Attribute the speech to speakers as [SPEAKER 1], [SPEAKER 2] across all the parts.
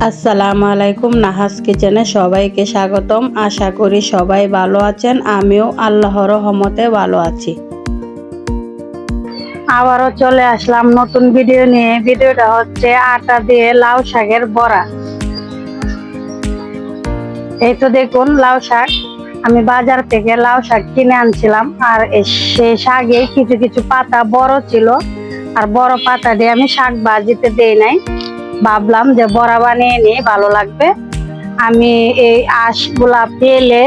[SPEAKER 1] আসসালামু আলাইকুম। নাহাস কিচেনে সবাইকে স্বাগতম। আশা করি সবাই ভালো আছেন। আমিও আল্লাহর রহমতে ভালো আছি। আবারও চলে আসলাম নতুন ভিডিও নিয়ে। ভিডিওটা হচ্ছে আটা দিয়ে লাউ শাকের বড়া। এই তো দেখুন লাউ শাক, আমি বাজার থেকে লাউ শাক কিনে আনছিলাম। আর সেই শাকে কিছু কিছু পাতা বড় ছিল, আর বড় পাতা দিয়ে আমি শাক ভাজিতে দেই নাই। ভাবলাম যে বড়া বানিয়ে নিয়ে ভালো লাগবে। আমি এই আঁশগুলা ফেলে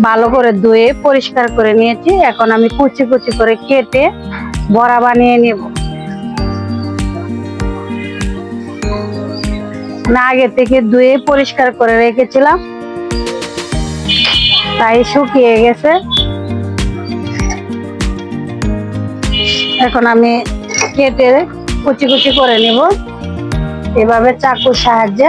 [SPEAKER 1] ভালো করে ধুয়ে পরিষ্কার করে নিয়েছি। এখন আমি কুচি কুচি করে কেটে বড়া বানিয়ে নেব। আগে থেকে ধুয়ে পরিষ্কার করে রেখেছিলাম, তাই শুকিয়ে গেছে। এখন আমি কেটে কুচি কুচি করে নিব এভাবে চাকুর সাহায্যে।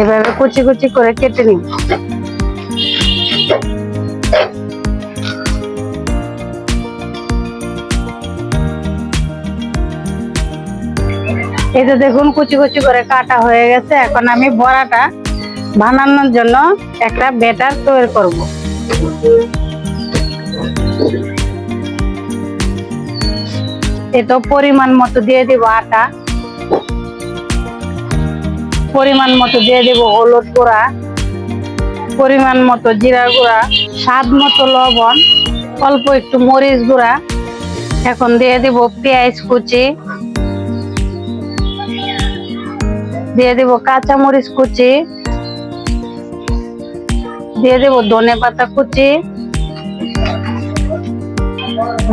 [SPEAKER 1] এভাবে কুচি কুচি করে কেটে নিব। এই তো দেখুন কুচি কুচি করে কাটা হয়ে গেছে। এখন আমি বড়াটা বানানোর জন্য একটা ব্যাটার তৈরি করব। এতো পরিমাণ মতো দিয়ে দিব আটা, পরিমাণ মতো দিয়ে দিব হলুদ গুঁড়া, পরিমাণ মতো জিরা গুঁড়া, স্বাদ মতো লবণ, অল্প একটু মরিচ গুঁড়া। এখন দিয়ে দিব পেঁয়াজ কুচি, দিয়ে দিব কাঁচা মরিচ কুচি, দিয়ে দিব ধনে পাতা কুচি,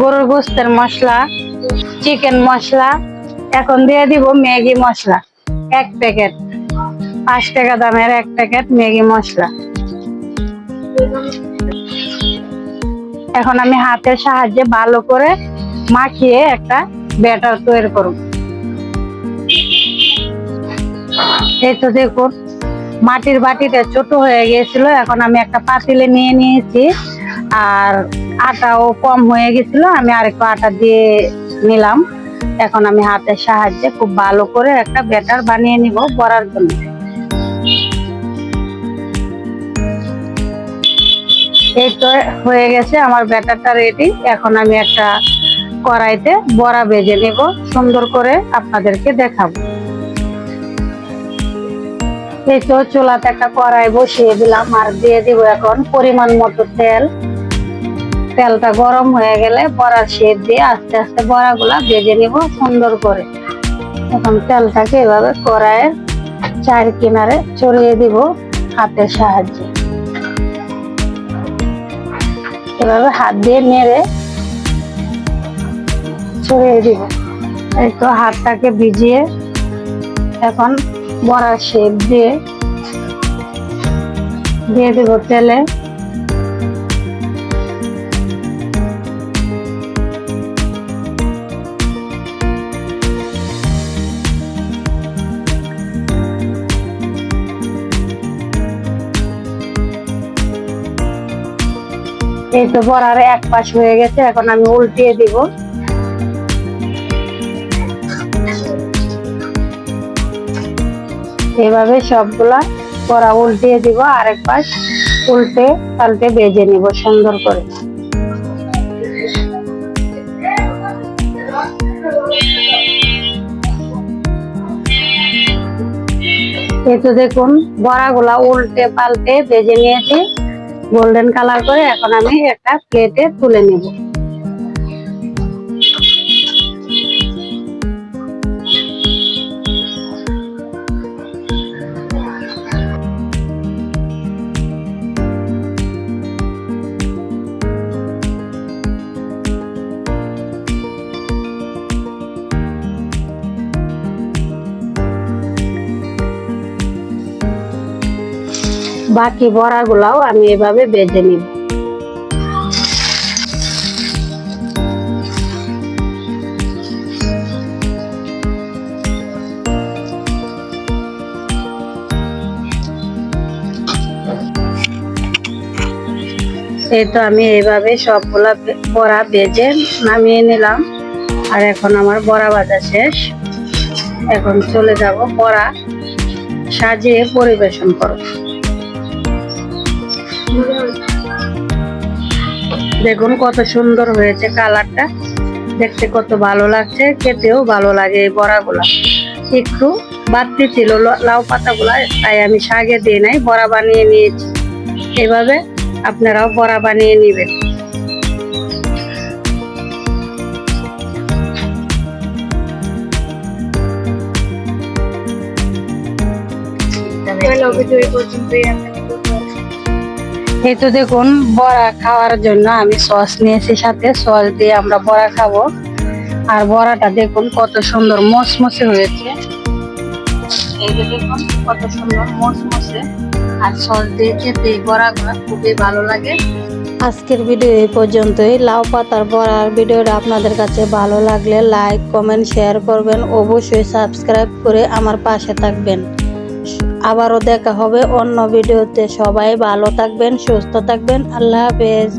[SPEAKER 1] গরুর গোশতের মশলা, চিকেন মশলা। এখন দিয়ে দিব ম্যাগি মশলা 1 প্যাকেট, 5 টাকা দামের 1 প্যাকেট ম্যাগি মশলা। এখন আমি হাতের সাহায্যে ভালো করে মাখিয়ে একটা ব্যাটার তৈরি করব। এই তো দেখুন মাটির বাটিটা ছোট হয়ে গিয়েছিল, এখন আমি একটা পাতিলে নিয়ে নিয়েছি। আর আটাও কম হয়ে গেছিল, আমি আরেকটু আটা দিয়ে নিলাম। এখন আমি হাতের সাহায্যে খুব ভালো করে একটা ব্যাটার বানিয়ে নিব বড়ার জন্য। এই তো হয়ে গেছে আমার ব্যাটারটা রেডি। এখন আমি একটা কড়াইতে বড়া ভেজে নেব, সুন্দর করে আপনাদেরকে দেখাবো। এই তো চুলাতে একটা কড়াই বসিয়ে দিলাম, আর দিয়ে দিব এখন পরিমাণ মতো তেল। তেলটা গরম হয়ে গেলে বড়ার শেপ দিয়ে আস্তে আস্তে বড়াগুলা ভেজে নিব সুন্দর করে। এখন তেলটাকে এভাবে কড়াইয়ের চার কিনারে ছড়িয়ে দিব হাতের সাহায্যে। এভাবে হাত দিয়ে নেড়ে ছড়িয়ে দিব। এই তো হাতটাকে ভিজিয়ে এখন বড়ার শেপ দিয়ে দিব তেলে। এই তো বড়ার এক পাশ হয়ে গেছে, এখন আমি উল্টিয়ে দিব। এভাবে সবগুলা বড়া উল্টিয়ে দিব, আরেক পাশ উল্টে পাল্টে ভেজে নিব সুন্দর করে। এই তো দেখুন বড়াগুলা উল্টে পাল্টে ভেজে নিয়েছি গোল্ডেন কালার করে। এখন আমি একটা প্লেটে তুলে নিব। বাকি বড়াগুলাও আমি এভাবে ভেজে নিব। এই তো আমি এইভাবে সবগুলা বড়া ভেজে নামিয়ে নিলাম। আর এখন আমার বড়া ভাজা শেষ। এখন চলে যাব বড়া সাজিয়ে পরিবেশন করব। দেখুন কত সুন্দর হয়েছে, কালারটা দেখতে কত ভালো লাগছে, খেতেও ভালো লাগে। এই বড়াগুলা একটু বাড়তি ছিল লাউ পাতাগুলা, তাই আমি শাকে দিই নাই, বড়া বানিয়ে নিয়েছি। এভাবে আপনারাও বড়া বানিয়ে নেবেন। এই তো দেখুন বড়া খাওয়ার জন্য আমি সস নিয়েছি, সাথে সস দিয়ে আমরা বড়া খাবো। আর বড়াটা দেখুন কত সুন্দর মচমচে হয়েছে। এই যে দেখুন কত সুন্দর মচমচে, আর সস দিয়ে খেতে এই বড়াগুলো খুবই ভালো লাগে।
[SPEAKER 2] আজকের ভিডিও এই পর্যন্তই। লাউ পাতার বড়ার ভিডিওটা আপনাদের কাছে ভালো লাগলে লাইক কমেন্ট শেয়ার করবেন, অবশ্যই সাবস্ক্রাইব করে আমার পাশে থাকবেন। আবারও দেখা হবে অন্য ভিডিওতে। সবাই ভালো থাকবেন, সুস্থ থাকবেন। আল্লাহ হাফেজ।